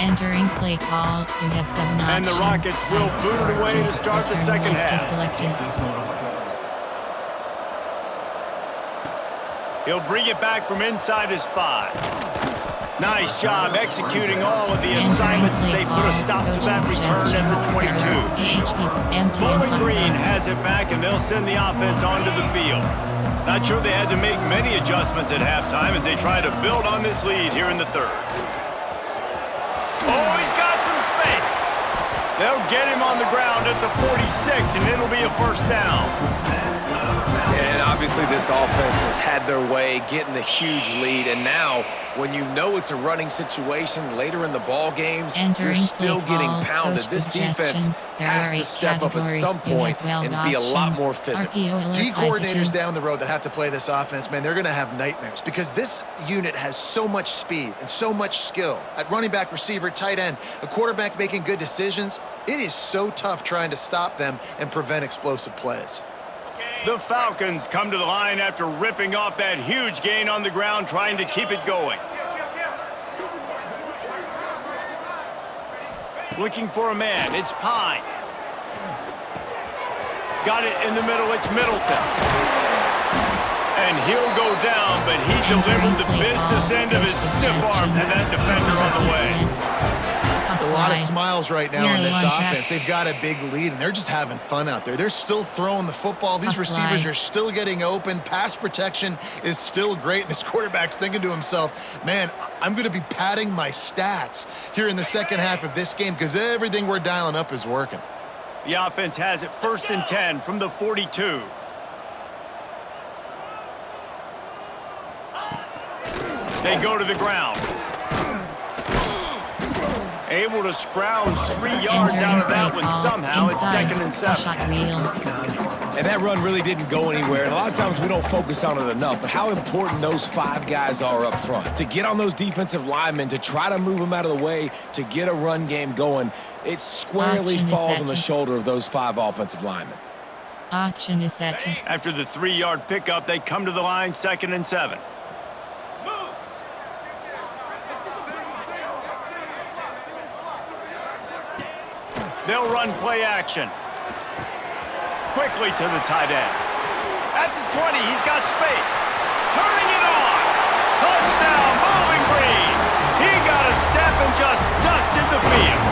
Entering play call, you have 7 options. And the Rockets will boot it away to start the second half. Selected. He'll bring it back from inside his 5. Nice job executing all of the assignments as they put a stop to that return at the 22. Bowling Green has it back, and they'll send the offense onto the field. Not sure they had to make many adjustments at halftime as they try to build on this lead here in the third. Oh, he's got some space. They'll get him on the ground at the 46, and it'll be a first down. And obviously this offense has had their way, getting the huge lead. And now, when you know it's a running situation later in the ball games, you're still getting pounded. This defense has to step up at some point and be a lot more physical. D coordinators down the road that have to play this offense, man, they're going to have nightmares because this unit has so much speed and so much skill. At running back, receiver, tight end, a quarterback making good decisions, it is so tough trying to stop them and prevent explosive plays. The Falcons come to the line after ripping off that huge gain on the ground, trying to keep it going. Looking for a man, it's Pine. Got it in the middle, it's Middleton. And he'll go down, but he delivered the business end of his stiff arm to that defender on the way. A lot of smiles right now in this offense. They've got a big lead, and they're just having fun out there. They're still throwing the football. These receivers are still getting open. Pass protection is still great. And this quarterback's thinking to himself, man, I'm going to be padding my stats here in the second half of this game because everything we're dialing up is working. The offense has it 1st and 10 from the 42. They go to the ground. Able to scrounge 3 yards out of that one somehow. It's 2nd and 7. And that run really didn't go anywhere. And a lot of times we don't focus on it enough, but how important those 5 guys are up front. To get on those defensive linemen, to try to move them out of the way, to get a run game going, it squarely falls on the shoulder of those 5 offensive linemen. Option is set. After the 3-yard pickup, they come to the line 2nd and 7. They'll run play action. Quickly to the tight end. At the 20, he's got space. Turning it on. Touchdown, Bowling Green. He got a step and just dusted the field.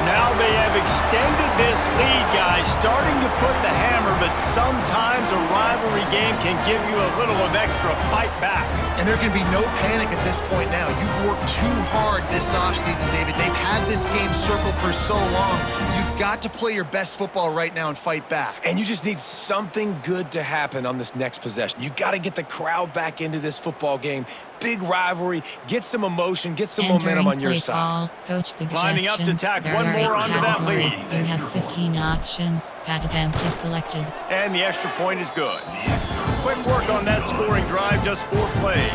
Now they have extended this lead, guys, starting to put the hammer, but sometimes a rivalry game can give you a little of extra fight back. And there can be no panic at this point now. You've worked too hard this offseason, David. They've had this game circled for so long. You've got to play your best football right now and fight back. And you just need something good to happen on this next possession. You got to get the crowd back into this football game. Big rivalry. Get some emotion. Get some momentum on your side. Lining up to tack one more onto that lead. You have 15 options. Padded empty selected. And the extra point is good. Quick work on that scoring drive, just 4 plays.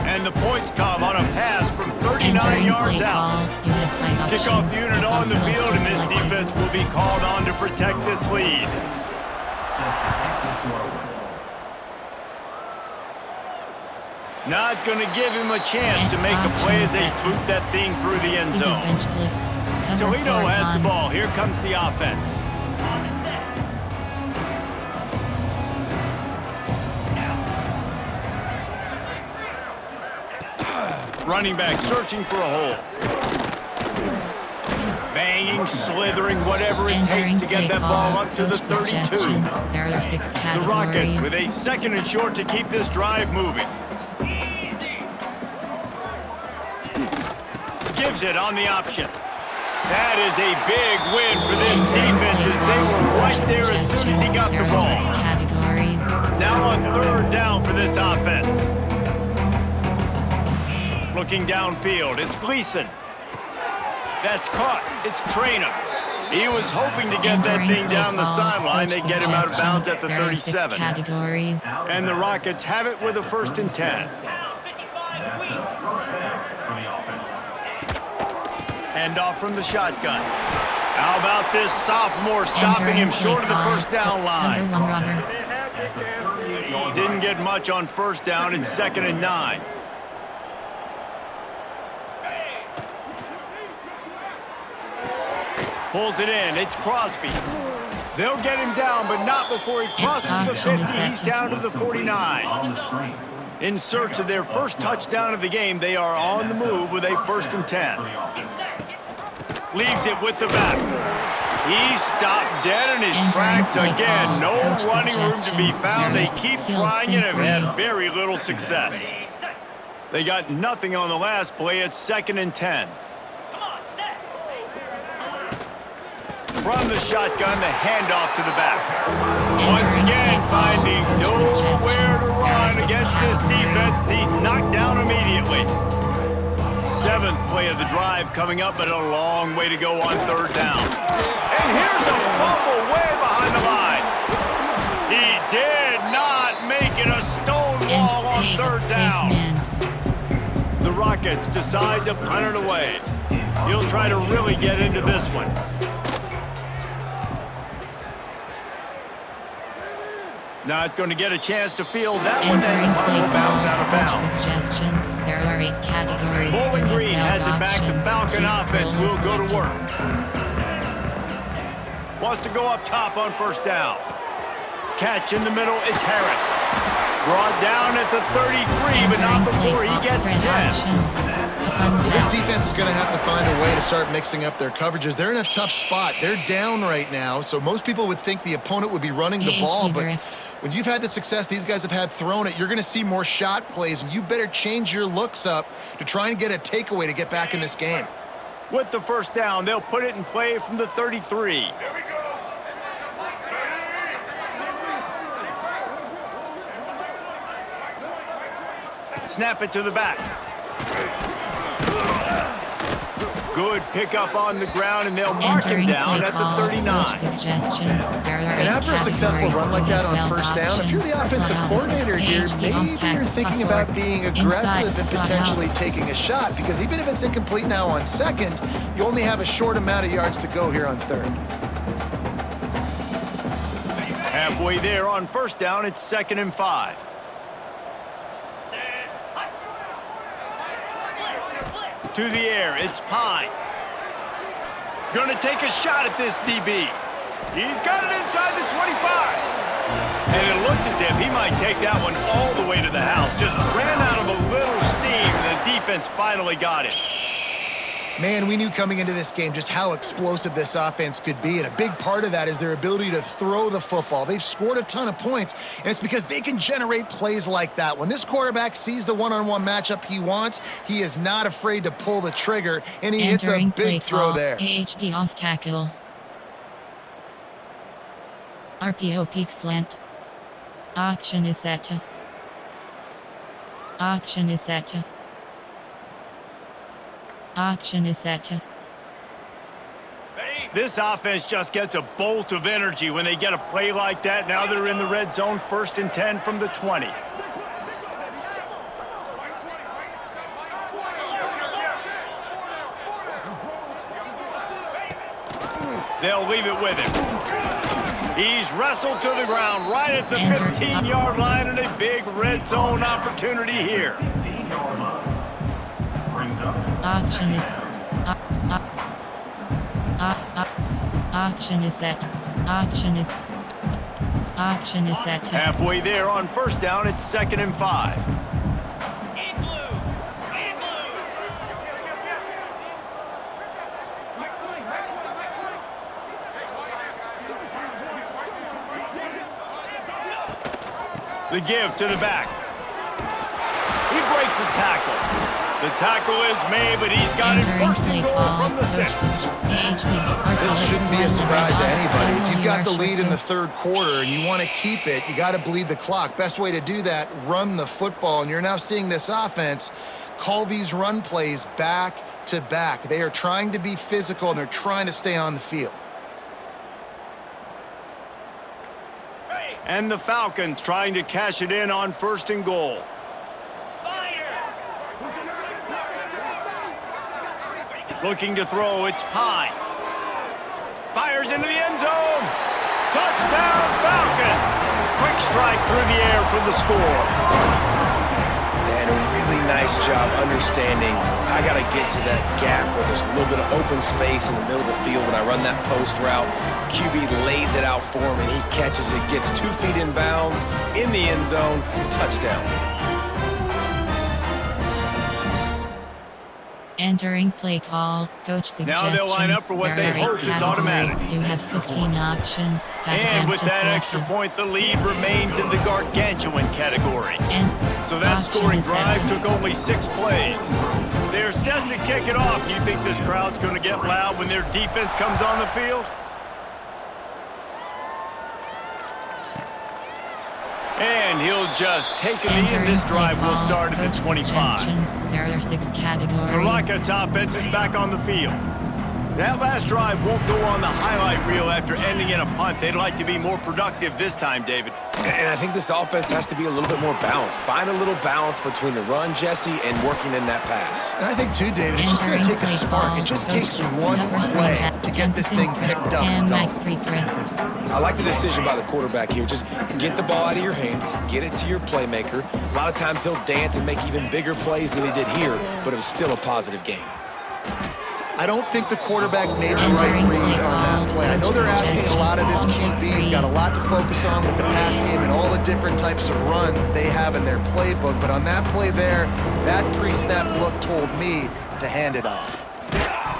And the points come on a pass from 39 yards out. Kickoff unit on the field, and this defense will be called on to protect this lead. Not going to give him a chance to make a play as they boot that thing through the end zone. Toledo has the ball. Here comes the offense. Running back searching for a hole. Banging, slithering, whatever it takes to get that ball up to the 32. The Rockets with a 2nd and short to keep this drive moving. Gives it on the option. That is a big win for this defense as they were right there as soon as he got the ball. Now on 3rd down for this offense. Looking downfield, it's Gleason. That's caught. It's Traynor. He was hoping to get that thing down the sideline. They get him out of bounds at the 37. And the Rockets have it with a 1st and 10. Hand off from the shotgun. How about this sophomore stopping him short of the 1st down line? Didn't get much on 1st down. It's 2nd and 9. Pulls it in. It's Crosby. They'll get him down, but not before he crosses the 50. He's down to the 49. In search of their first touchdown of the game, they are on the move with a 1st and 10. Leaves it with the back. He's stopped dead in his tracks again. No running room to be found. They keep trying and have had very little success. They got nothing on the last play. It's 2nd and 10. From the shotgun, the handoff to the back. Once again, finding nowhere to run against this defense. He's knocked down immediately. 7th play of the drive coming up, but a long way to go on 3rd down. And here's a fumble way behind the line. He did not make it a stone wall on 3rd down. The Rockets decide to punt it away. He'll try to really get into this one. Not going to get a chance to field that one, and the punt will bounce out of bounds. Suggestions. There are 8 categories. Bowling Green has it back. The Falcon offense will go to work. Wants to go up top on 1st down. Catch in the middle. It's Harris. Brought down at the 33, but not before he gets 10. This defense is going to have to find a way to start mixing up their coverages. They're in a tough spot. They're down right now, so most people would think the opponent would be running the ball, but when you've had the success these guys have had throwing it, you're going to see more shot plays, and you better change your looks up to try and get a takeaway to get back in this game. With the 1st down, they'll put it in play from the 33. Snap it to the back. Good pickup on the ground, and they'll mark him down at the 39. And after a successful run like that on 1st down, if you're the offensive coordinator here, maybe you're thinking about being aggressive and potentially taking a shot, because even if it's incomplete now on 2nd, you only have a short amount of yards to go here on 3rd. Halfway there on 1st down, it's 2nd and 5. To the air, it's Pine. Gonna take a shot at this DB. He's got it inside the 25. And it looked as if he might take that one all the way to the house. Just ran out of a little steam, and the defense finally got it. Man, we knew coming into this game just how explosive this offense could be, and a big part of that is their ability to throw the football. They've scored a ton of points, and it's because they can generate plays like that. When this quarterback sees the one-on-one matchup he wants, he is not afraid to pull the trigger, and he hits a big throw there. AHP off tackle. RPO peak slant. Option is set. Option is set. Option is set. This offense just gets a bolt of energy when they get a play like that. Now they're in the red zone, 1st and 10 from the 20. They'll leave it with him. He's wrestled to the ground right at the 15-yard line, and a big red zone opportunity here. Option is option is set. Option is set. Halfway there on 1st down, it's 2nd and 5. The give to the back. He breaks a tackle. The tackle is made, but he's got it 1st and goal from the 6. This shouldn't be a surprise to anybody. If you've got the lead in the 3rd quarter and you want to keep it, you got to bleed the clock. Best way to do that, run the football. And you're now seeing this offense call these run plays back to back. They are trying to be physical, and they're trying to stay on the field. And the Falcons trying to cash it in on 1st and goal. Looking to throw, it's Pine. Fires into the end zone. Touchdown, Falcons. Quick strike through the air for the score. And a really nice job understanding I got to get to that gap where there's a little bit of open space in the middle of the field when I run that post route. QB lays it out for him, and he catches it, gets 2 feet in bounds, in the end zone, touchdown. Entering play call, coach suggestions. Now they'll line up for what they hope is automatic. You have 15 options. And with that extra point, the lead remains in the gargantuan category. So that scoring drive took only 6 plays. They're set to kick it off. You think this crowd's going to get loud when their defense comes on the field? And he'll just take a knee, and this drive will start at the 25. There are 6 categories. The Rockets offense is back on the field. That last drive won't go on the highlight reel after ending in a punt. They'd like to be more productive this time, David. And I think this offense has to be a little bit more balanced. Find a little balance between the run, Jesse, and working in that pass. And I think, too, David, it's just going to take a spark. It just takes one play to get this thing picked up. I like the decision by the quarterback here. Just get the ball out of your hands, get it to your playmaker. A lot of times he'll dance and make even bigger plays than he did here, but it was still a positive game. I don't think the quarterback made the right read on that play. I know they're asking a lot of this QB. He's got a lot to focus on with the pass game and all the different types of runs that they have in their playbook. But on that play there, that pre-snap look told me to hand it off.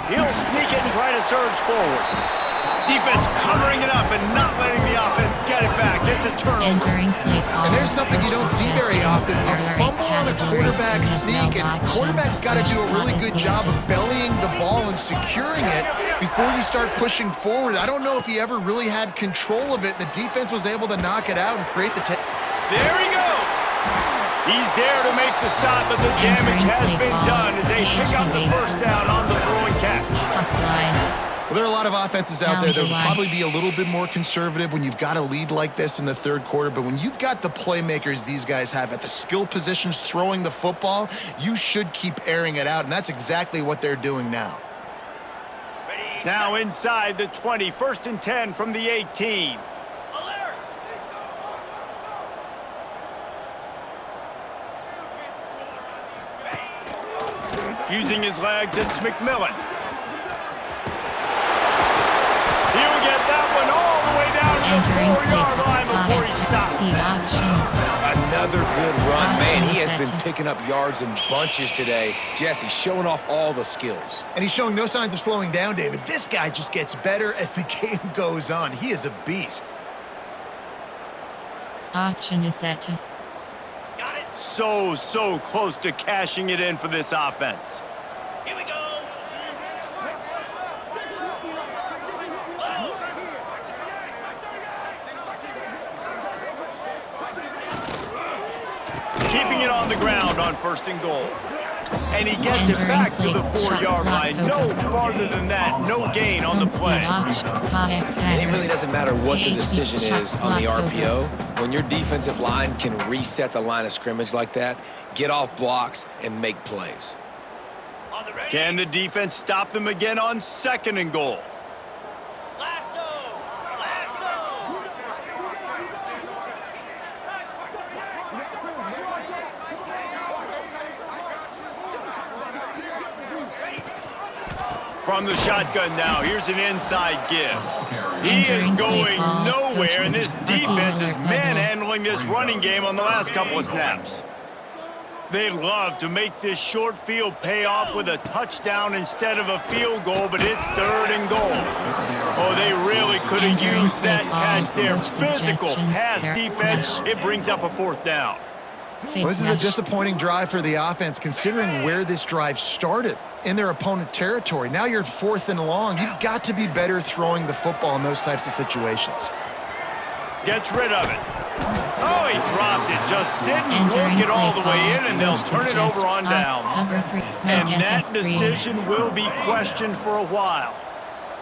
He'll sneak it and try to surge forward. Defense covering it up and not letting the offense get it back. It's a turnover. And there's something you don't see very often, a fumble on a quarterback sneak, and quarterback's got to do a really good job of bellying the ball and securing it before you start pushing forward. I don't know if he ever really had control of it. The defense was able to knock it out and create the There he goes. He's there to make the stop, but the damage has been done as they pick up the first down on the throw and catch. Well, there are a lot of offenses out there that would probably be a little bit more conservative when you've got a lead like this in the third quarter. But when you've got the playmakers these guys have at the skill positions throwing the football, you should keep airing it out. And that's exactly what they're doing now. Now inside the 20, 1st and 10 from the 18. Using his legs, it's McMillan. He'll get that one all the way down to the 4-yard line before he stops. Another good run. Man, he has been picking up yards in bunches today. Jesse showing off all the skills. And he's showing no signs of slowing down, David. This guy just gets better as the game goes on. He is a beast. Option is set to. So close to cashing it in for this offense. Here we go. Keeping it on the ground on 1st and goal. And he gets it back to the 4-yard line. No farther than that. No gain on the play. And it really doesn't matter what the decision is on the RPO. When your defensive line can reset the line of scrimmage like that, get off blocks and make plays. Can the defense stop them again on 2nd and goal? From the shotgun now, here's an inside give. He is going nowhere, and this defense is manhandling this running game on the last couple of snaps. They'd love to make this short field pay off with a touchdown instead of a field goal, but it's 3rd and goal. Oh, they really could have used that catch there. Physical pass defense, it brings up a 4th down. Well, this is a disappointing drive for the offense, considering where this drive started, in their opponent territory. Now you're at 4th and long. You've got to be better throwing the football in those types of situations. Gets rid of it. Oh, he dropped it. Just didn't work it all the way in, and they'll turn it over on down. And that decision will be questioned for a while.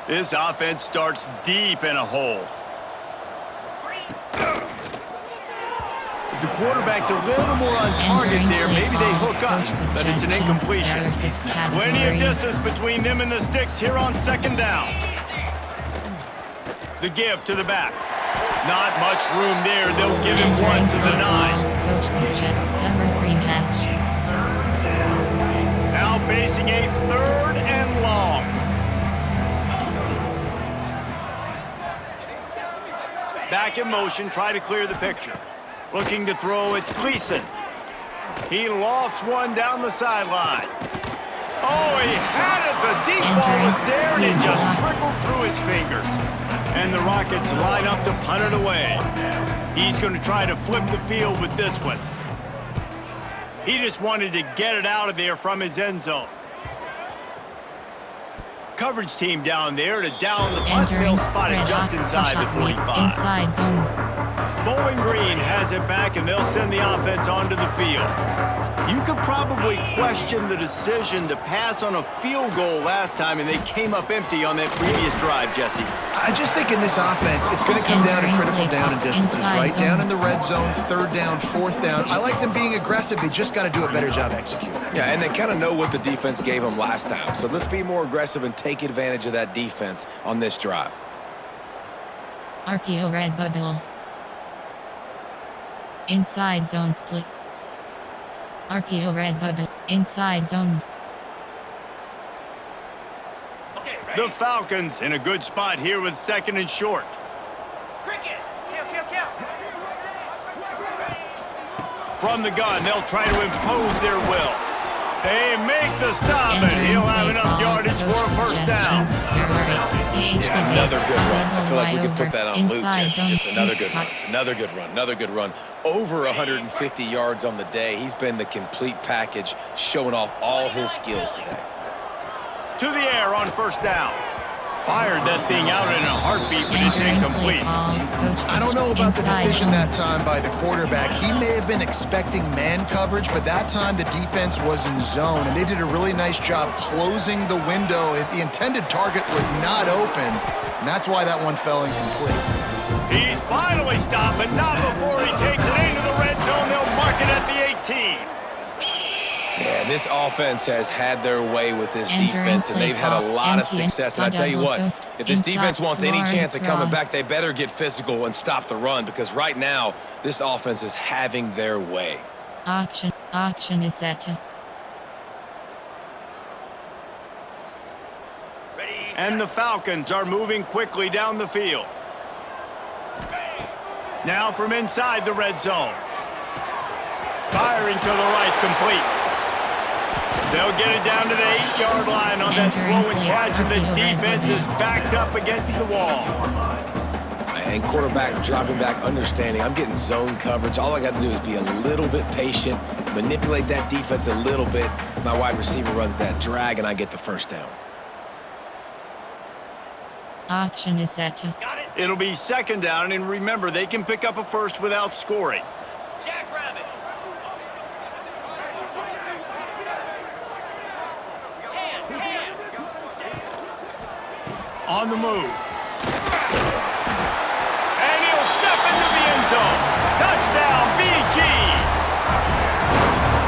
This offense starts deep in a hole. If the quarterback's a little more on target there, maybe they hook up, but it's an incompletion. Plenty of distance between them and the sticks here on 2nd down. The give to the back. Not much room there. They'll give him one to the 9. facing a 3rd and long. Back in motion, try to clear the picture. Looking to throw, it's Gleason. He lofts one down the sideline. Oh, he had it. The deep ball was there, and it just trickled through his fingers. And the Rockets line up to punt it away. He's going to try to flip the field with this one. He just wanted to get it out of there from his end zone. Coverage team down there to down the punt. They'll spot it just inside the 45. Inside zone. Bowling Green has it back, and they'll send the offense onto the field. You could probably question the decision to pass on a field goal last time, and they came up empty on that previous drive, Jesse. I just think in this offense, it's going to come down to critical down and distances, right? Down in the red zone, 3rd down, 4th down. I like them being aggressive. They just got to do a better job executing. Yeah, and they kind of know what the defense gave them last time. So let's be more aggressive and take advantage of that defense on this drive. RPO red bubble. Inside zone split. RPO red bubble. Inside zone. The Falcons in a good spot here with 2nd and short. From the gun, they'll try to impose their will. They make the stop, and he'll have enough yardage for a 1st down. Yeah, another good run. I feel like we could put that on loop, Jesse. Just another good run. Another good run. Another good run. Over 150 yards on the day. He's been the complete package, showing off all his skills today. To the air on 1st down. Fired that thing out in a heartbeat, but it's incomplete. I don't know about the decision that time by the quarterback. He may have been expecting man coverage, but that time the defense was in zone, and they did a really nice job closing the window. The intended target was not open, and that's why that one fell incomplete. He's finally stopped, but not before he takes it into the red zone. They'll mark it at the 18. Yeah, this offense has had their way with this defense, and they've had a lot of success. And I tell you what, if this defense wants any chance of coming back, they better get physical and stop the run, because right now, this offense is having their way. Auction is set to. And the Falcons are moving quickly down the field. Now from inside the red zone. Firing to the right, complete. They'll get it down to the 8-yard line on that throw and catch, and the defense is backed up against the wall. And quarterback dropping back, understanding I'm getting zone coverage. All I got to do is be a little bit patient, manipulate that defense a little bit. My wide receiver runs that drag, and I get the 1st down. Auction is set to. It'll be 2nd down, and remember, they can pick up a 1st without scoring. On the move. And he'll step into the end zone. Touchdown, BG!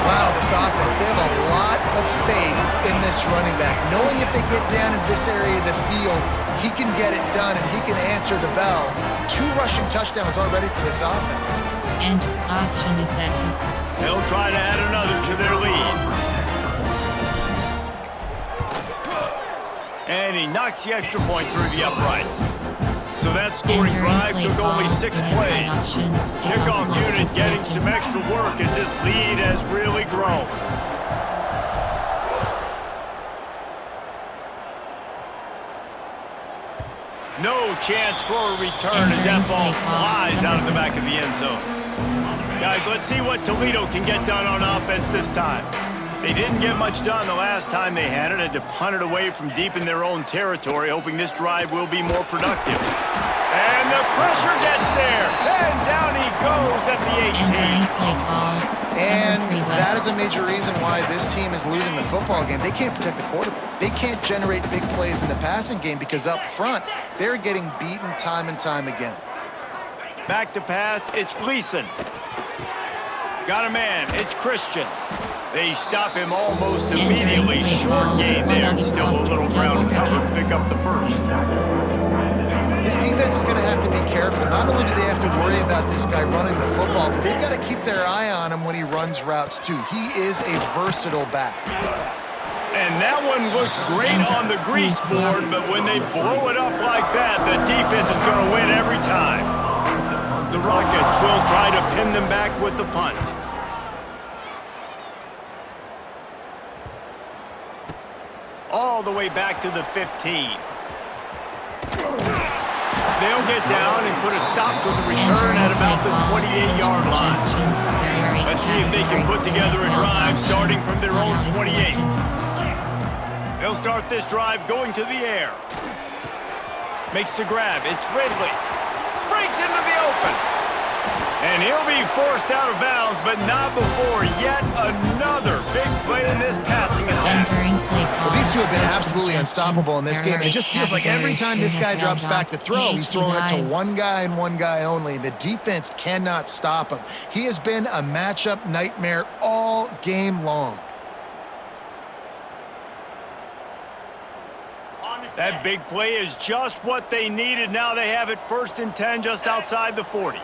Wow, this offense, they have a lot of faith in this running back, knowing if they get down in this area of the field, he can get it done and he can answer the bell. 2 rushing touchdowns already for this offense. And auction is set to. They'll try to add another to their lead. And he knocks the extra point through the uprights. So that scoring drive took only 6 plays. Kickoff unit getting some extra work as this lead has really grown. No chance for a return as that ball flies out of the back of the end zone. Guys, let's see what Toledo can get done on offense this time. They didn't get much done the last time they had it, and to punt it away from deep in their own territory, hoping this drive will be more productive. And the pressure gets there, and down he goes at the 18. And that is a major reason why this team is losing the football game. They can't protect the quarterback. They can't generate big plays in the passing game because up front, they're getting beaten time and time again. Back to pass, it's Gleason. Got a man, it's Christian. They stop him almost immediately. Short gain there, still a little ground to cover to pick up the 1st. This defense is going to have to be careful. Not only do they have to worry about this guy running the football, but they've got to keep their eye on him when he runs routes too. He is a versatile back. And that one looked great on the grease board, but when they blow it up like that, the defense is going to win every time. The Rockets will try to pin them back with the punt. All the way back to the 15. They'll get down and put a stop to the return at about the 28-yard line. Let's see if they can put together a drive starting from their own 28. They'll start this drive going to the air. Makes the grab. It's Ridley. Breaks into the open. And he'll be forced out of bounds, but not before yet another big play in this passing attack. Well, these two have been absolutely unstoppable in this game. And it just feels like every time this guy drops back to throw, he's throwing it to one guy and one guy only. The defense cannot stop him. He has been a matchup nightmare all game long. That big play is just what they needed. Now they have it 1st and 10 just outside the 40.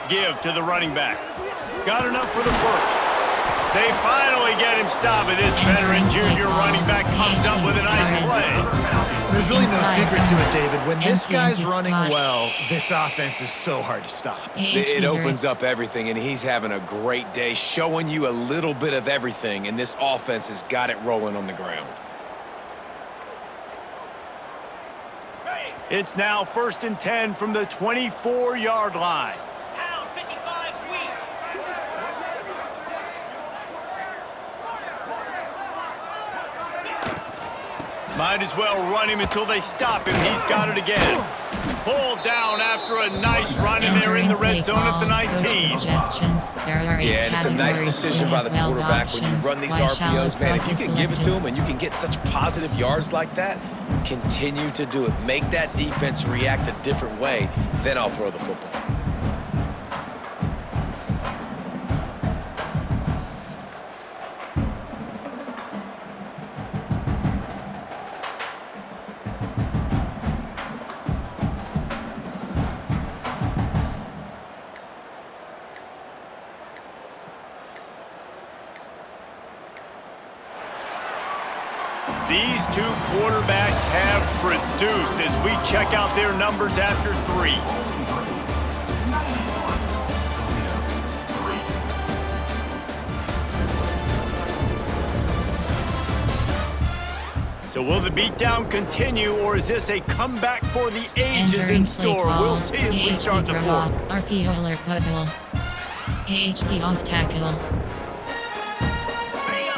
Give to the running back. Got enough for the first. They finally get him stopped, and this veteran junior running back comes up with a nice play. There's really no secret to it, David. When this guy's running well, this offense is so hard to stop. It opens up everything, and he's having a great day, showing you a little bit of everything, and this offense has got it rolling on the ground. It's now 1st and 10 from the 24-yard line. Might as well run him until they stop him. He's got it again. Pulled down after a nice run, and they're in the red zone at the 19. Yeah, and it's a nice decision by the quarterback when you run these RPOs, man. If you can give it to him and you can get such positive yards like that, continue to do it. Make that defense react a different way, then I'll throw the football. These two quarterbacks have produced as we check out their numbers after 3. So will the beatdown continue, or is this a comeback for the ages in store? We'll see as we start the 4th. RPO alert bubble. AHP off tackle.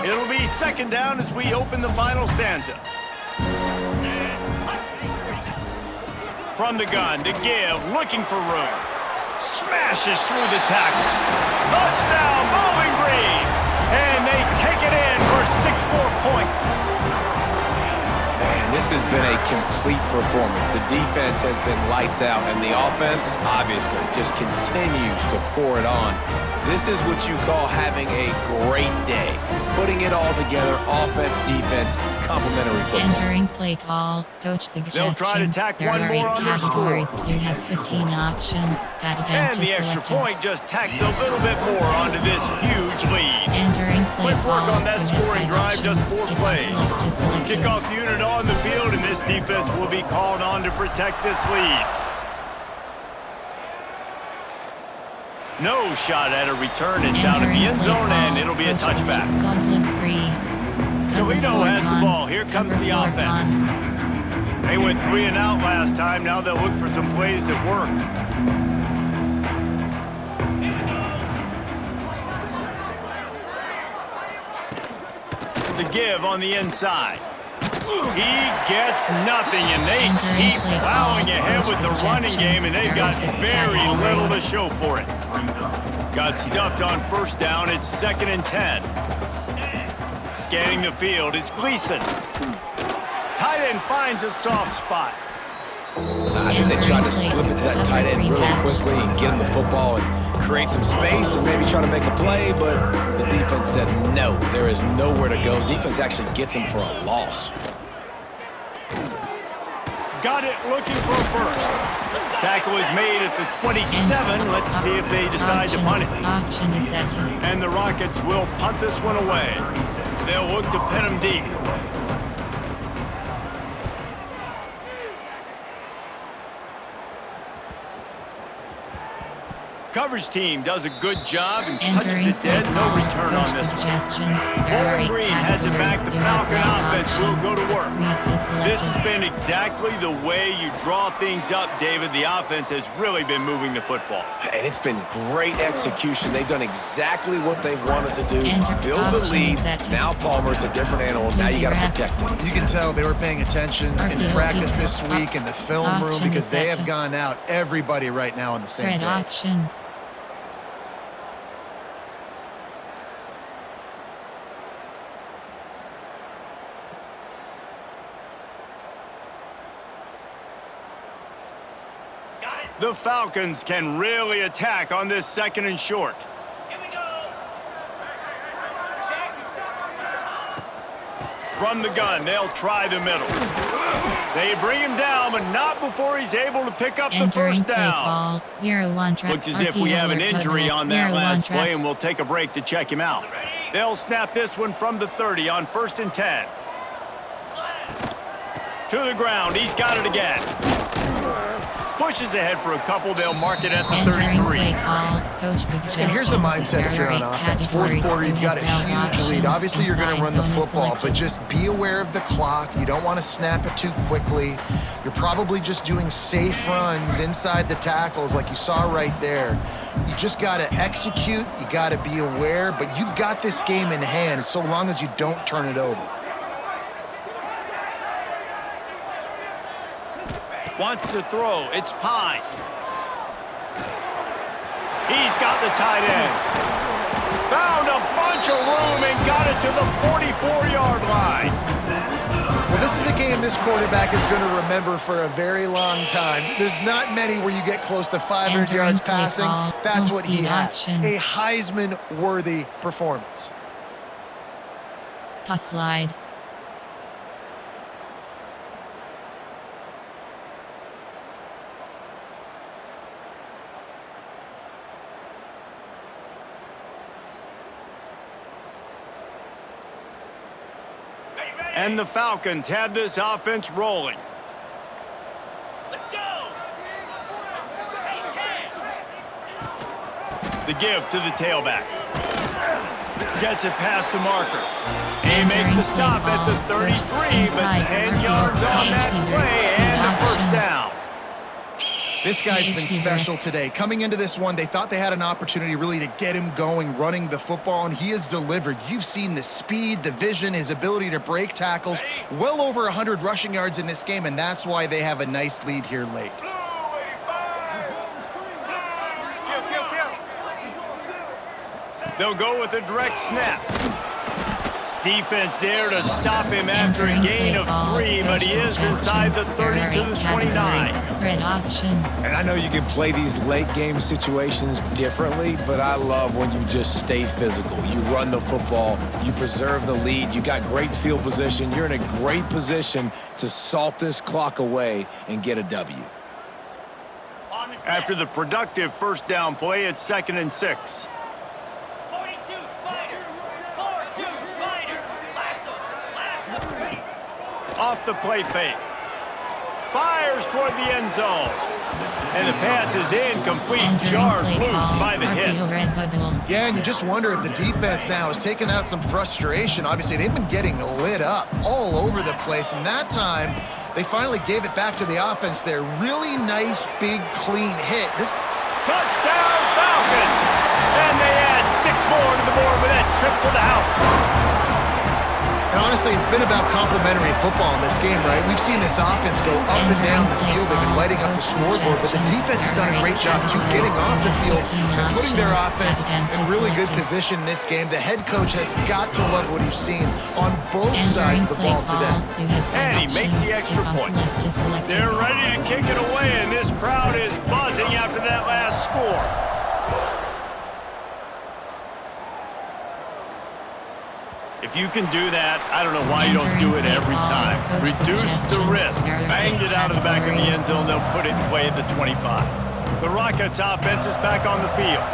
It'll be 2nd down as we open the final stanza. From the gun to give, looking for room. Smashes through the tackle. Touchdown, Bowling Green! And they take it in for 6 more points. Man, this has been a complete performance. The defense has been lights out, and the offense, obviously, just continues to pour it on. This is what you call having a great day. Putting it all together, offense, defense, complementary football. Entering play call, coach suggestions. They'll try to tack one more on their score. You have 15 options. And the extra point just tacks a little bit more onto this huge lead. Entering play Quick work call, on that scoring drive, just 4 plays. Kickoff unit on the field, and this defense will be called on to protect this lead. No shot at a return. It's out of the end zone, and it'll be a touchback. Toledo has the ball. Here comes the offense. They went 3 and out last time. Now they'll look for some plays that work. The give on the inside. He gets nothing, and they keep plowing ahead with the running game, and they've got very little to show for it. Got stuffed on 1st down. It's 2nd and 10. Scanning the field, it's Gleason. Tight end finds a soft spot. I think they tried to slip it to that tight end really quickly and get him the football and create some space and maybe try to make a play, but the defense said no, there is nowhere to go. Defense actually gets him for a loss. Got it, looking for a first. Tackle is made at the 27. Let's see if they decide to punt it. Auction is set to. And the Rockets will punt this one away. They'll look to pin them deep. Coverage team does a good job and touches it dead. No return on this one. Bowling Green has it back. The Falcon offense will go to work. This has been exactly the way you draw things up, David. The offense has really been moving the football. And it's been great execution. They've done exactly what they've wanted to do. Build the lead. Now Palmer's a different animal. Now you got to protect him. You can tell they were paying attention in practice this week in the film room because they have gone out everybody right now on the same page. Auction. The Falcons can really attack on this 2nd and short. Here we go. From the gun, they'll try the middle. They bring him down, but not before he's able to pick up the first down. 0-1 trap. Looks as if we have an injury on that last play, and we'll take a break to check him out. They'll snap this one from the 30 on 1st and 10. To the ground, he's got it again. Pushes ahead for a couple. They'll mark it at the 33. And here's the mindset if you're on offense. 4th quarter, you've got a huge lead. Obviously, you're going to run the football, but just be aware of the clock. You don't want to snap it too quickly. You're probably just doing safe runs inside the tackles like you saw right there. You just got to execute. You got to be aware, but you've got this game in hand so long as you don't turn it over. Wants to throw. It's Pine. He's got the tight end. Found a bunch of room and got it to the 44-yard line. Well, this is a game this quarterback is going to remember for a very long time. There's not many where you get close to 500 yards passing. That's what he had. A Heisman-worthy performance. Toss slide. And the Falcons have this offense rolling. Let's go. The give to the tailback. Gets it past the marker. They make the stop at the 33, but 10 yards on that play and the first down. This guy's been special today. Coming into this one, they thought they had an opportunity really to get him going, running the football, and he has delivered. You've seen the speed, the vision, his ability to break tackles. Well over 100 rushing yards in this game, and that's why they have a nice lead here late. They'll go with a direct snap. Defense there to stop him after a gain of 3, but he is inside the 30 to the 29. And I know you can play these late game situations differently, but I love when you just stay physical. You run the football, you preserve the lead, you got great field position, you're in a great position to salt this clock away and get a W. After the productive first down play, it's 2nd and 6. Off the play fake. Fires toward the end zone. And the pass is incomplete. Jarred loose by the hit. Yeah, and you just wonder if the defense now is taking out some frustration. Obviously, they've been getting lit up all over the place. And that time, they finally gave it back to the offense there. Really nice, big, clean hit. This touchdown Falcons! And they add 6 more to the board with that trip to the house. And honestly, it's been about complementary football in this game, right? We've seen this offense go up and down the field. They've been lighting up the scoreboard, but the defense has done a great job, too, getting off the field and putting their offense in really good position in this game. The head coach has got to love what he's seen on both sides of the ball today. And he makes the extra point. They're ready to kick it away, and this crowd is buzzing after that last score. If you can do that, I don't know why you don't do it every time. Reduce the risk. Banged it out of the back of the end zone. They'll put it in play at the 25. The Rockets offense is back on the field.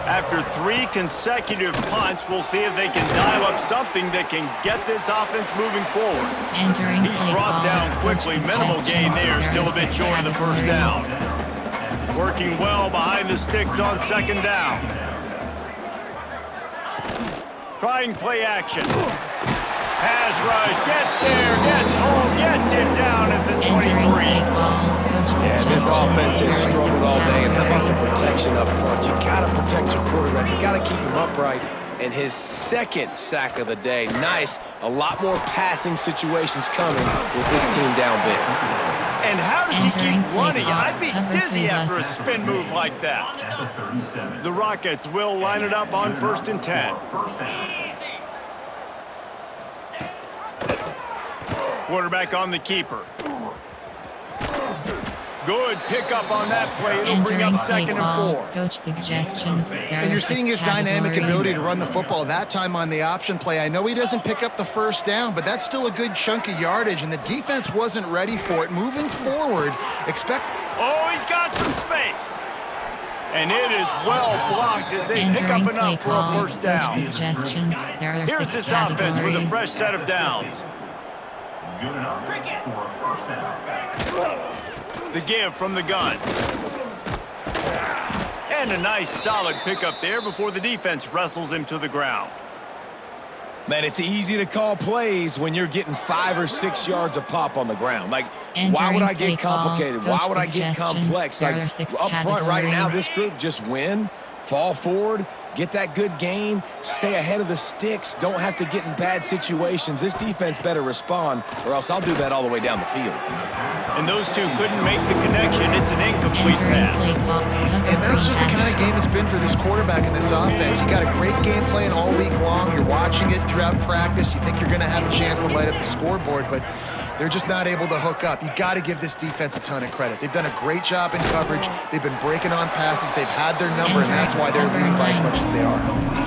After 3 consecutive punts, we'll see if they can dial up something that can get this offense moving forward. He's brought down quickly. Minimal gain there. Still a bit short of the first down. Working well behind the sticks on second down. Trying play action. Pass rush, gets there, gets home, gets him down at the 23. Yeah, this offense has struggled all day, and how about the protection up front? You got to protect your quarterback. You got to keep him upright. And his second sack of the day. Nice. A lot more passing situations coming with this team down big. And how does he keep running? I'd be dizzy after a spin move like that. The Rockets will line it up on 1st and 10. Quarterback on the keeper. Good pickup on that play. It'll bring up 2nd and 4. Coach suggestions. And you're seeing his dynamic ability to run the football. That time on the option play, I know he doesn't pick up the first down, but that's still a good chunk of yardage, and the defense wasn't ready for it. Moving forward, expect... Oh, he's got some space. And it is well blocked as they pick up enough for a first down. Suggestions. Here's this offense with a fresh set of downs. Good enough for a first down. The give from the gun. And a nice solid pickup there before the defense wrestles him to the ground. Man, it's easy to call plays when you're getting 5 or 6 yards a pop on the ground. Like, why would I get complicated? Why would I get complex? Like, up front right now, this group just win, fall forward, get that good gain, stay ahead of the sticks, don't have to get in bad situations. This defense better respond, or else I'll do that all the way down the field. And those two couldn't make the connection. It's an incomplete pass. And that's just the kind of game it's been for this quarterback in this offense. You got a great game plan all week long. You're watching it throughout practice. You think you're going to have a chance to light up the scoreboard, but they're just not able to hook up. You got to give this defense a ton of credit. They've done a great job in coverage. They've been breaking on passes. They've had their number, and that's why they're leading by as much as they are.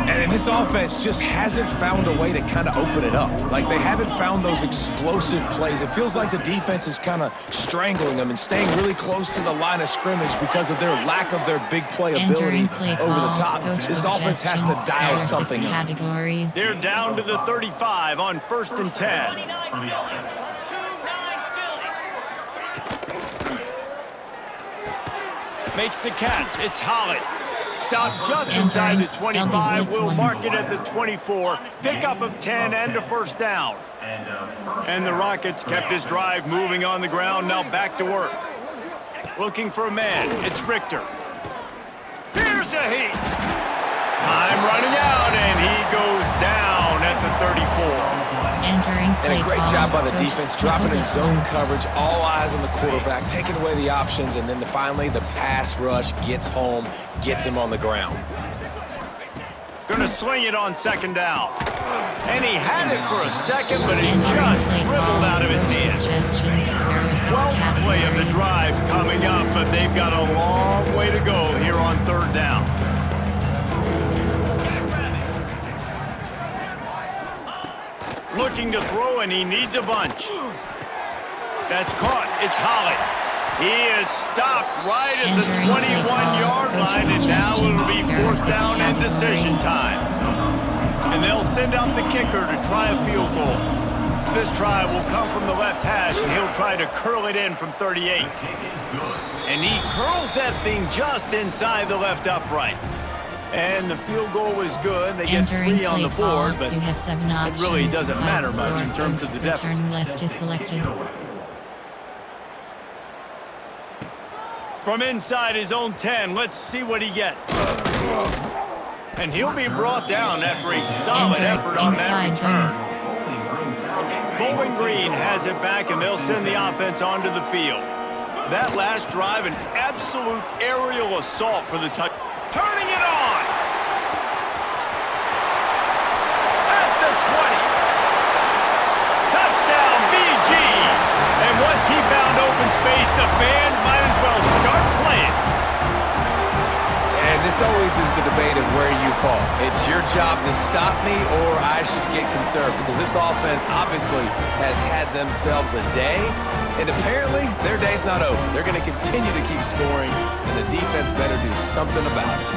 And this offense just hasn't found a way to kind of open it up. Like, they haven't found those explosive plays. It feels like the defense is kind of strangling them and staying really close to the line of scrimmage because of their lack of their big play ability over the top. This offense has to dial something up. They're down to the 35 on 1st and 10. Makes the catch. It's Holly. Stop just inside the 25. We'll mark it at the 24. Pickup of 10 and a first down. And the Rockets kept this drive moving on the ground. Now back to work. Looking for a man. It's Richter. Here's a heat. Time running out, and he goes down at the 34. And a great job by the defense, dropping in zone coverage, all eyes on the quarterback, taking away the options, and then finally the pass rush gets home, gets him on the ground. Gonna swing it on 2nd down. And he had it for a second, but it just dribbled out of his hands. 12th play of the drive coming up, but they've got a long way to go here on 3rd down. Looking to throw, and he needs a bunch. That's caught. It's Holly. He is stopped right at the 21-yard line, and now it'll be 4th down and decision time. And they'll send out the kicker to try a field goal. This try will come from the left hash, and he'll try to curl it in from 38. And he curls that thing just inside the left upright. And the field goal is good. They get 3 on the board, but it really doesn't matter much in terms of the deficit. Left is selected. From inside his own 10, let's see what he gets. And he'll be brought down after a solid effort on that return. Bowling Green has it back, and they'll send the offense onto the field. That last drive, an absolute aerial assault for the touch. Turning it on! At the 20. Touchdown, BG! And once he found open space, the band might as well start playing. And this always is the debate of where you fall. It's your job to stop me or I should get conserved because this offense obviously has had themselves a day, and apparently their day's not over. They're going to continue to keep scoring, and the defense better do something about it.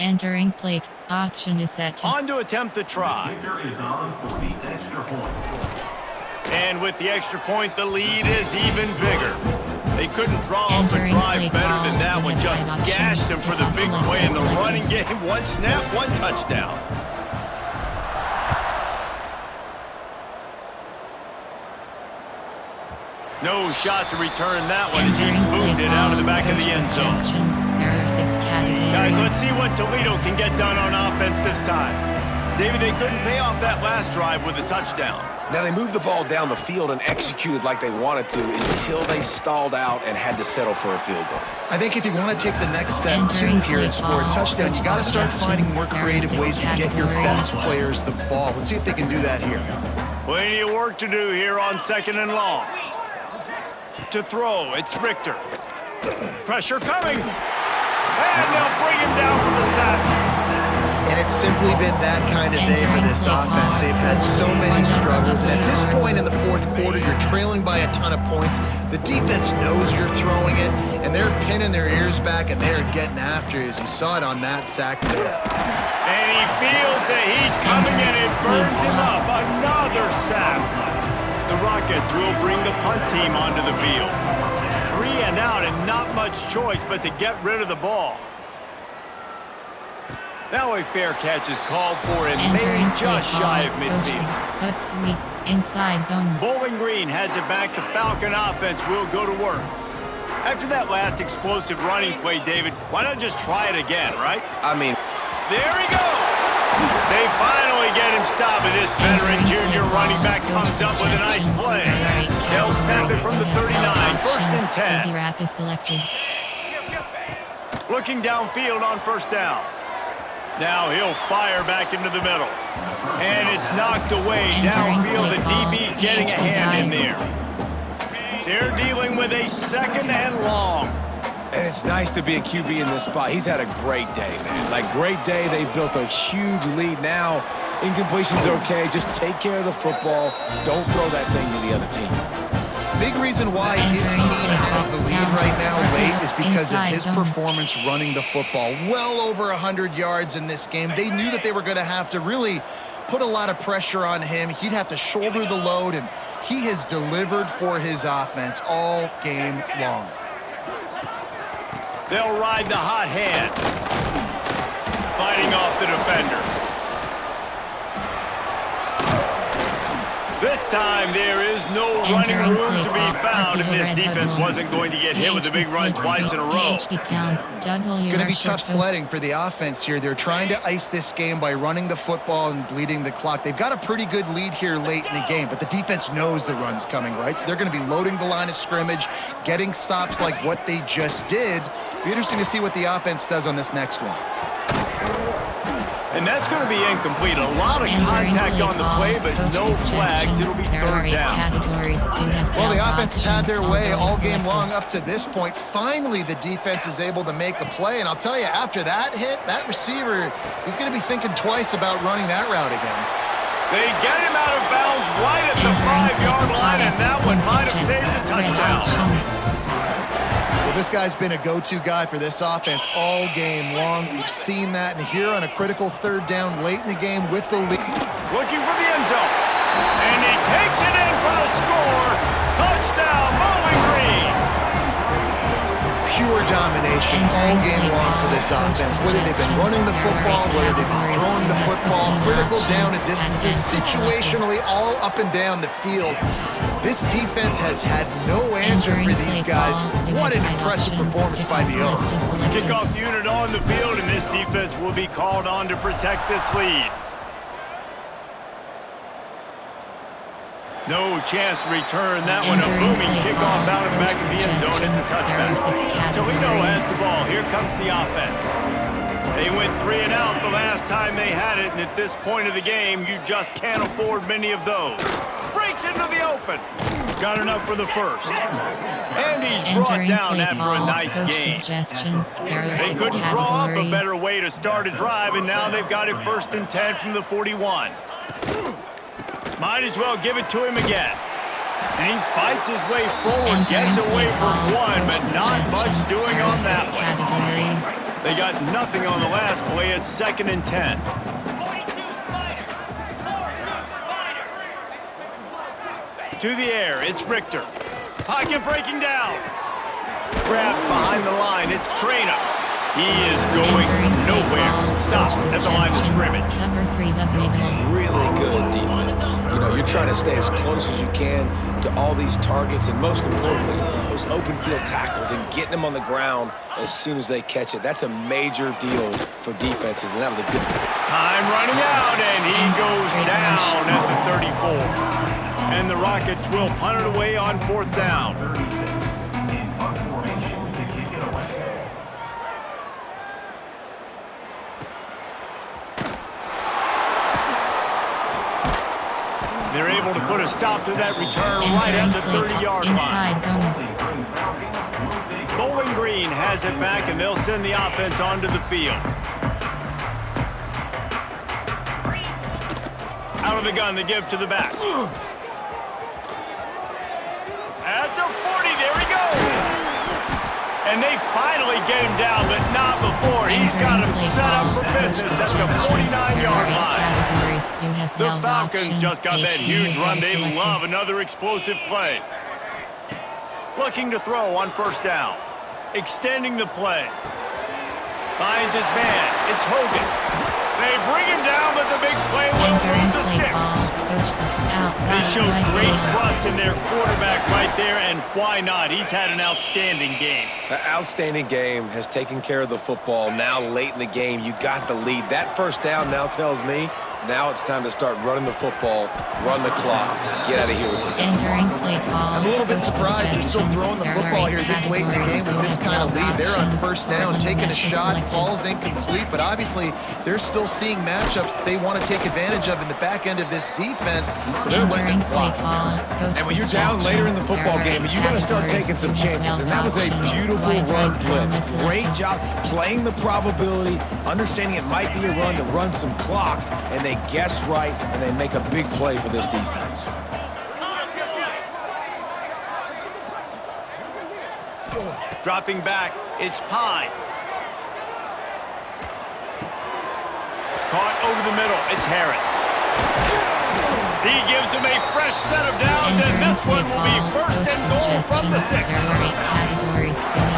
Entering plate. Option is set to... On to attempt the try. Kicker is on for the extra point. And with the extra point, the lead is even bigger. They couldn't draw up a Entering drive play better call than that one. with Just five options. gashed him for the big Offense play in the selected. running game. One snap, one touchdown. No shot to return that one as he Entering play booted it out of the call. back of the Coach end zone. suggestions. There are 6 categories. Guys, let's see what Toledo can get done on offense this time. David, they couldn't pay off that last drive with a touchdown. Now, they moved the ball down the field and executed like they wanted to until they stalled out and had to settle for a field goal. I think if you want to take the next step Entering here and play score a call. touchdown, you got to start finding more There are creative 6 ways to get your best categories. players the ball. Let's see if they can do that here. Plenty of work to do here on 2nd and long. To throw, it's Richter. Pressure coming. And they'll bring him down for the sack. And it's simply been that kind of day for this offense. They've had so many struggles, and at this point in the 4th quarter, you're trailing by a ton of points. The defense knows you're throwing it, and they're pinning their ears back, and they're getting after you, as you saw it on that sack there. And he feels the heat coming and it burns him up. Another sack. The Rockets will bring the punt team onto the field. 3 and out and not much choice but to get rid of the ball. Now a fair catch is called for and Entering made just play shy of call. midfield. Hook sweep. Inside zone. Bowling Green has it back. The Falcon offense will go to work. After that last explosive running play, David, why not just try it again, right? I mean, There he goes. They finally get him stopped, and this veteran junior running back comes up with a nice play. They'll snap it from the 39, 1st and 10. Wrap is selected. Looking downfield on 1st down. Now he'll fire back into the middle. And it's knocked away downfield. The DB getting a hand in there. They're dealing with a 2nd and long. and it's nice to be a QB in this spot. He's had a great day, man. Like, great day. They've built a huge lead now. Incompletion's okay. Just take care of the football. Don't throw that thing to the other team. Big reason why his team has the lead right now late is because of his performance running the football. Well over 100 yards in this game. They knew that they were going to have to really put a lot of pressure on him. He'd have to shoulder the load, and he has delivered for his offense all game long. They'll ride the hot hand. Fighting off the defender. This time there is no running room to be found, and this defense wasn't going to get hit with a big run twice in a row. It's going to be tough sledding for the offense here. They're trying to ice this game by running the football and bleeding the clock. They've got a pretty good lead here late in the game, but the defense knows the run's coming, right? So they're going to be loading the line of scrimmage, getting stops like what they just did. Be interesting to see what the offense does on this next one. And that's going to be incomplete. A lot of contact on the play, but no flags. It'll be third down. Well, the offense has had their way all game long up to this point. Finally, the defense is able to make a play. And I'll tell you, after that hit, that receiver, he's going to be thinking twice about running that route again. They get him out of bounds right at the 5-yard line, and that one might have saved the touchdown. Well, this guy's been a go-to guy for this offense all game long. We've seen that, and here on a critical third down late in the game with the lead. Looking for the end zone. And he takes it in for the score. Touchdown, Bowling Green. Pure domination all game long for this offense. Whether they've been running the football, whether they've been throwing the football, critical down and distances, situationally all up and down the field. This defense has had no answer for these guys. What an impressive performance by the O. Kickoff unit on the field, and this defense will be called on to protect this lead. No chance to return that one. A booming kickoff out of the back of the end zone. It's a touchback. Toledo has the ball. Here comes the offense. They went 3 and out the last time they had it, and at this point of the game, you just can't afford many of those. Breaks into the open. Got enough for the first. And he's brought down after a nice game. They couldn't draw up a better way to start a drive, and now they've got it 1st and 10 from the 41. Might as well give it to him again. And he fights his way forward, gets away from one, but not much doing on that one. They got nothing on the last play. It's 2nd and 10. To the air, it's Richter. Pocket breaking down. Grabbed behind the line, it's Trainer. He is going nowhere. Stops at the line of scrimmage. Cover 3 does make home. Really good defense. You know, you're trying to stay as close as you can to all these targets, and most importantly, those open field tackles and getting them on the ground as soon as they catch it. That's a major deal for defenses, and that was a good Time running out, and he goes down at the 34. And the Rockets will punt it away on 4th down. 36 in punt formation to kick it away. They're able to put a stop to that return right at the 30-yard inside zone. line. Bowling Green has it back, and they'll send the offense onto the field. Out of the gun to give to the back. At the 40, there he goes. And they finally get him down, but not before. He's got him set up for business at the 49-yard line. The Falcons just got that huge run. They love another explosive play. Looking to throw on 1st down. Extending the play. Finds his man. It's Hogan. They bring him down, but the big play will move the sticks. They show great trust in their quarterback right there, and why not? He's had an outstanding game. An outstanding game, has taken care of the football. Now late in the game, you got the lead. That 1st down now tells me now it's time to start running the football, run the clock, get out of here with the game. I'm a little bit surprised they're still throwing the football here this late in the game with this kind of lead. They're on 1st down, taking a shot, falls incomplete, but obviously they're still seeing matchups that they want to take advantage of in the back end of this defense, so they're letting it fly. And when you're down later in the football game, you got to start taking some chances, and that was a beautiful run blitz. Great job playing the probability, understanding it might be a run to run some clock, and they guess right, and they make a big play for this defense. Dropping back, it's Pine. Caught over the middle, it's Harris. He gives him a fresh set of downs, and this one will be 1st and goal from the 6.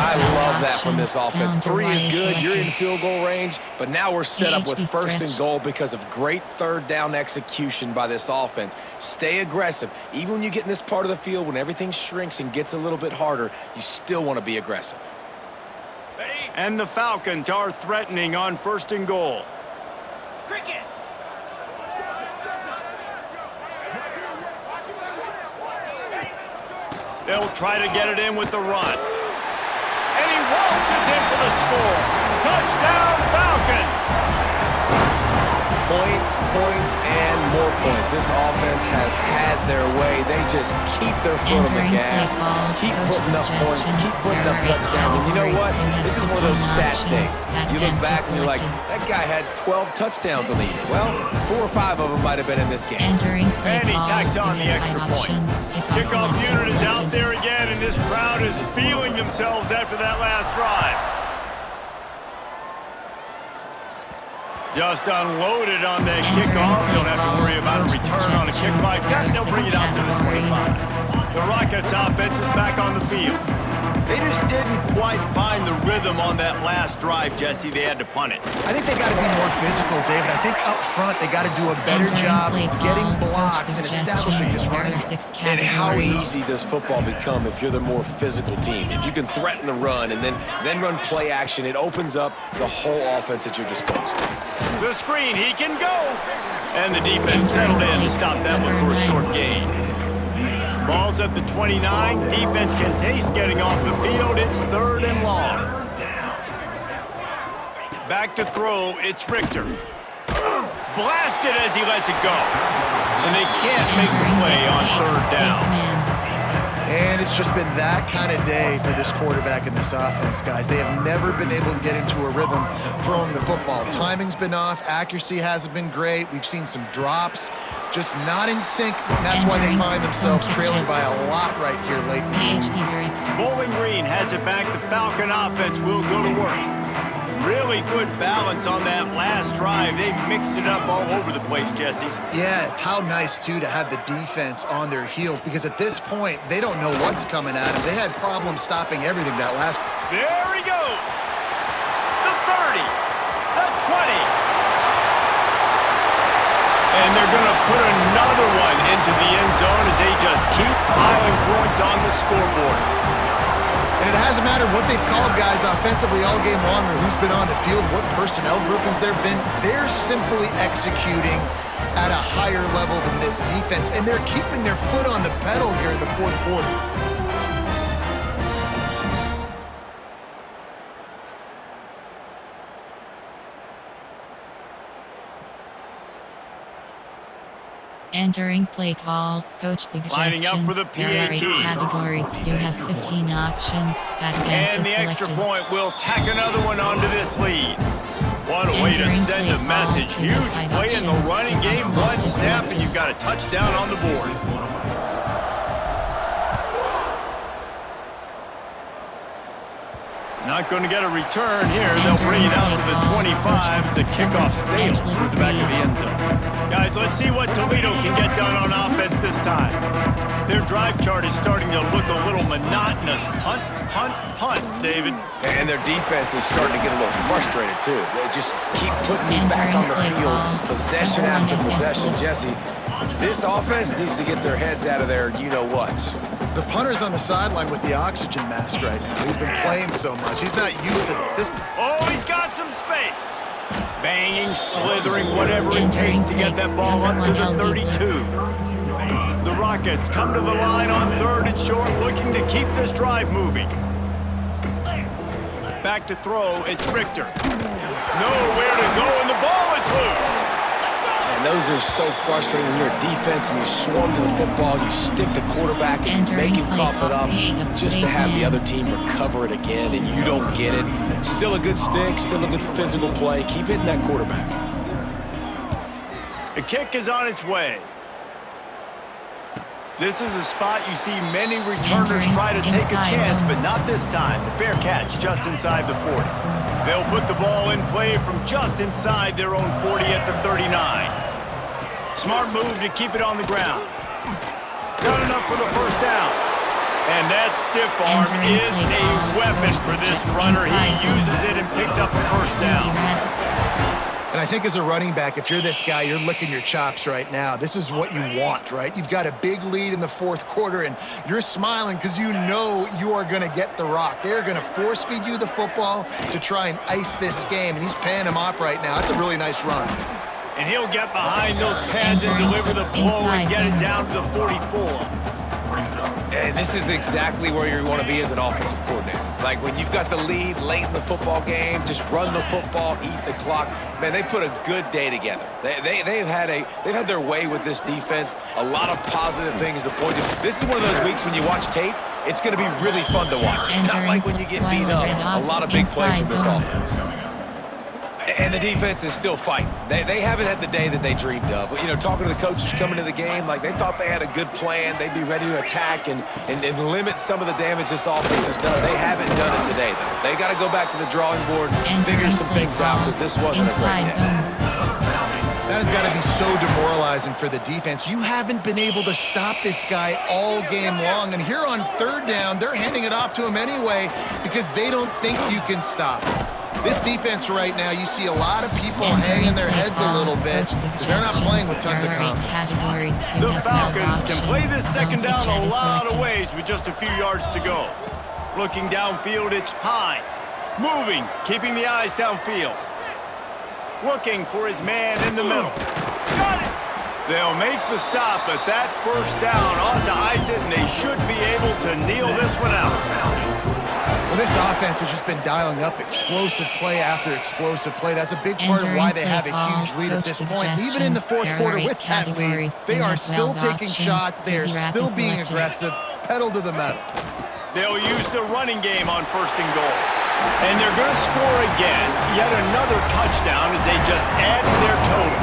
I love that from this offense. 3 is good. You're in field goal range, but now we're set up with 1st and goal because of great 3rd down execution by this offense. Stay aggressive. Even when you get in this part of the field, when everything shrinks and gets a little bit harder, you still want to be aggressive. And the Falcons are threatening on 1st and goal. Cricket. They'll try to get it in with the run. And he waltzes in for the score. Touchdown, Falcons! Points, points, and more points. This offense has had their way. They just keep their foot on the gas, keep putting up points, keep putting up touchdowns. And you know what? This is one of those stats days. You look back and you're like, that guy had 12 touchdowns on the year. Well, 4 or 5 of them might have been in this game. And he tacks on the extra point. Kickoff unit is out there again, and this crowd is feeling themselves after that last drive. Just unloaded on that kickoff. Don't have to worry about a return on a kick like that. They'll bring it out to the 25. The Rockets offense is back on the field. They just didn't quite find the rhythm on that last drive, Jesse. They had to punt it. I think they got to be more physical, David. I think up front they got to do a better job getting blocks and establishing this running. And how easy does football become if you're the more physical team? If you can threaten the run and then run play action, it opens up the whole offense at your disposal. The screen, he can go. And the defense settled in to stop that one for a short gain. Ball's at the 29. Defense can taste getting off the field. It's 3rd and long. Back to throw, it's Richter. Blasted as he lets it go. And they can't make the play on 3rd down. it's just been that kind of day for this quarterback and this offense, guys. They have never been able to get into a rhythm throwing the football. Timing's been off. Accuracy hasn't been great. We've seen some drops. Just not in sync, and that's why they find themselves trailing by a lot right here late in the game. Bowling Green has it back. The Falcon offense will go to work. Really good balance on that last drive. They mixed it up all over the place, Jesse. Yeah, how nice, too, to have the defense on their heels, because at this point, they don't know what's coming at them. They had problems stopping everything that last. There he goes. The 30, the 20. And they're going to put another one into the end zone as they just keep piling points on the scoreboard. And it hasn't mattered what they've called guys offensively all game long or who's been on the field, what personnel groupings there have been. They're simply executing at a higher level than this defense, and they're keeping their foot on the pedal here in the fourth quarter. Entering play call, coach suggestions. Lining up for the There are 8 PAT. categories. You have 15 options. That again And to the extra selected. point will tack another one onto this lead. What a way to Entering send play a message. call. You have Huge 5 play in the options. running You have game. left One to snap select. and you've got a touchdown on the board. Not going to get a return here. They'll bring it out to the 25 as the kickoff sails through the back of the end zone. Guys, let's see what Toledo can get done on offense this time. Their drive chart is starting to look a little monotonous. Punt, punt, punt, David. And their defense is starting to get a little frustrated, too. They just keep putting me back on the field, possession after possession. Jesse, this offense needs to get their heads out of their you-know-whats. The punter's on the sideline with the oxygen mask right now. He's been playing so much. He's not used to this. Oh, he's got some space. Banging, slithering, whatever it takes to get that ball up to the 32. The Rockets come to the line on 3rd and short, looking to keep this drive moving. Back to throw, it's Richter. Nowhere to go, and the ball is loose. And those are so frustrating when you're a defense and you swarm to the football, you stick the quarterback and you make him cough it up just to have the other team recover it again, and you don't get it. Still a good stick, still a good physical play. Keep hitting that quarterback. The kick is on its way. This is a spot you see many returners try to take a chance, but not this time. The fair catch just inside the 40. They'll put the ball in play from just inside their own 40 at the 39. Smart move to keep it on the ground. Got enough for the first down. And that stiff arm is a weapon for this runner. He uses it and picks up a first down. And I think as a running back, if you're this guy, you're licking your chops right now. This is what you want, right? You've got a big lead in the fourth quarter, and you're smiling because you know you are going to get the rock. They're going to force feed you the football to try and ice this game, and he's paying him off right now. That's a really nice run. And he'll get behind those pads and deliver the blow and get it down to the 44. And this is exactly where you want to be as an offensive coordinator. Like when you've got the lead late in the football game, just run the football, eat the clock. Man, they put a good day together. They've had their way with this defense. A lot of positive things to point to. This is one of those weeks when you watch tape, it's going to be really fun to watch. Not like when you get beat up. A lot of big plays from this offense. And the defense is still fighting. They haven't had the day that they dreamed of. You know, talking to the coaches coming to the game, like they thought they had a good plan. They'd be ready to attack and limit some of the damage this offense has done. They haven't done it today, though. They got to go back to the drawing board and figure some things out because this wasn't a great day. That has got to be so demoralizing for the defense. You haven't been able to stop this guy all game long. And here on 3rd down, they're handing it off to him anyway because they don't think you can stop him. This defense right now, you see a lot of people hanging their heads a little bit because they're not playing with tons of confidence. The Falcons can play this second down a lot of ways with just a few yards to go. Looking downfield, it's Pine. Moving, keeping the eyes downfield. Looking for his man in the middle. Got it! They'll make the stop, but that first down ought to ice it, and they should be able to kneel this one out. Well, this offense has just been dialing up explosive play after explosive play. That's a big part of why they have a huge lead at this point. Even in the fourth quarter with that lead, they are still taking shots. They are still being aggressive. pedal to the metal. They'll use the running game on 1st and goal. And they're going to score again, yet another touchdown as they just add to their total.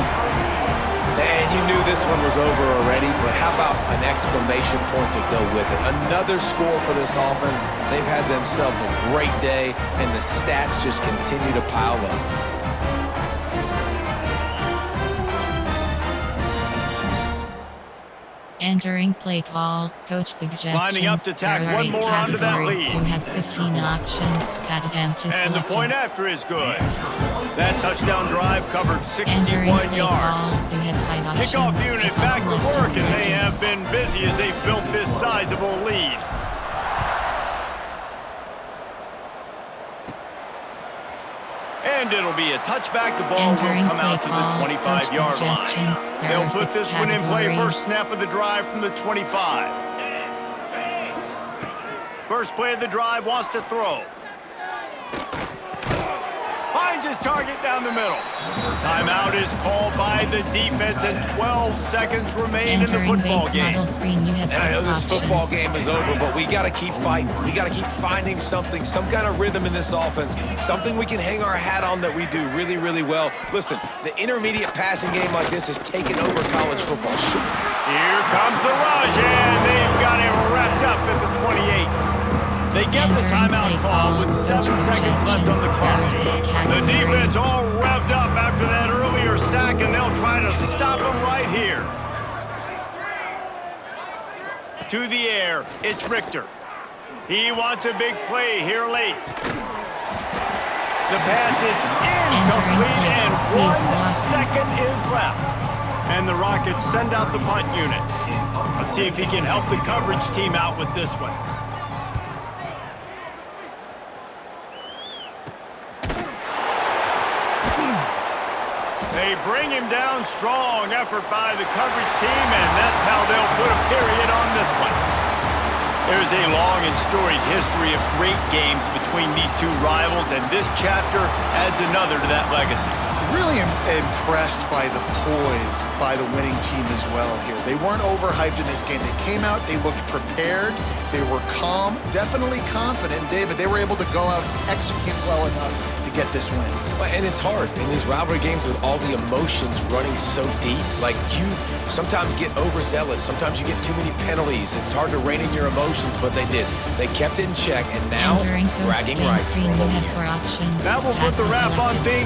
And you knew this one was over already, but how about an exclamation point to go with it? Another score for this offense. They've had themselves a great day, and the stats just continue to pile up. Entering play call, coach suggestions. Lining up to tack There are one 8 more onto that categories. lead. You have 15 options. Pat empty And the selected. point after is good. That touchdown drive covered Entering 61 play yards. call, you have 5 options. Kickoff unit Kickoff back to left work, is and they selected. have been busy as they've built this sizable lead. And it'll be a touchback. The ball Entering will come play out to the call, 25-yard line. suggestions. There They'll are put 6 this one in play categories. first snap of the drive from the 25. First play of the drive, wants to throw. Finds his target down the middle. Timeout is called by the defense, and 12 seconds remain in the Entering football base game. model screen, you have And I 6 know this options. football game is over, but we got to keep fighting. We got to keep finding something, some kind of rhythm in this offense, something we can hang our hat on that we do really, really well. Listen, the intermediate passing game like this has taken over college football. Here comes the rush, and they've got him wrapped up at the 28. They get the timeout call with 7 seconds left on the clock. The defense all revved up after that earlier sack, and they'll try to stop him right here. To the air, it's Richter. He wants a big play here late. The pass is incomplete, and 1 second is left. And the Rockets send out the punt unit. Let's see if he can help the coverage team out with this one. They bring him down. Strong effort by the coverage team, and that's how they'll put a period on this one. There's a long and storied history of great games between these two rivals, and this chapter adds another to that legacy. Really impressed by the poise by the winning team as well here. They weren't overhyped in this game. They came out, they looked prepared, they were calm, definitely confident. And David, they were able to go out and execute well enough to get this win. And it's hard in these rivalry games with all the emotions running so deep. Like, you sometimes get overzealous. Sometimes you get too many penalties. It's hard to rein in your emotions, but they did. They kept it in check, and now Entering bragging post-game rights for screen, a you whole have year. 4 options. That will put the Stats wrap on selected. things.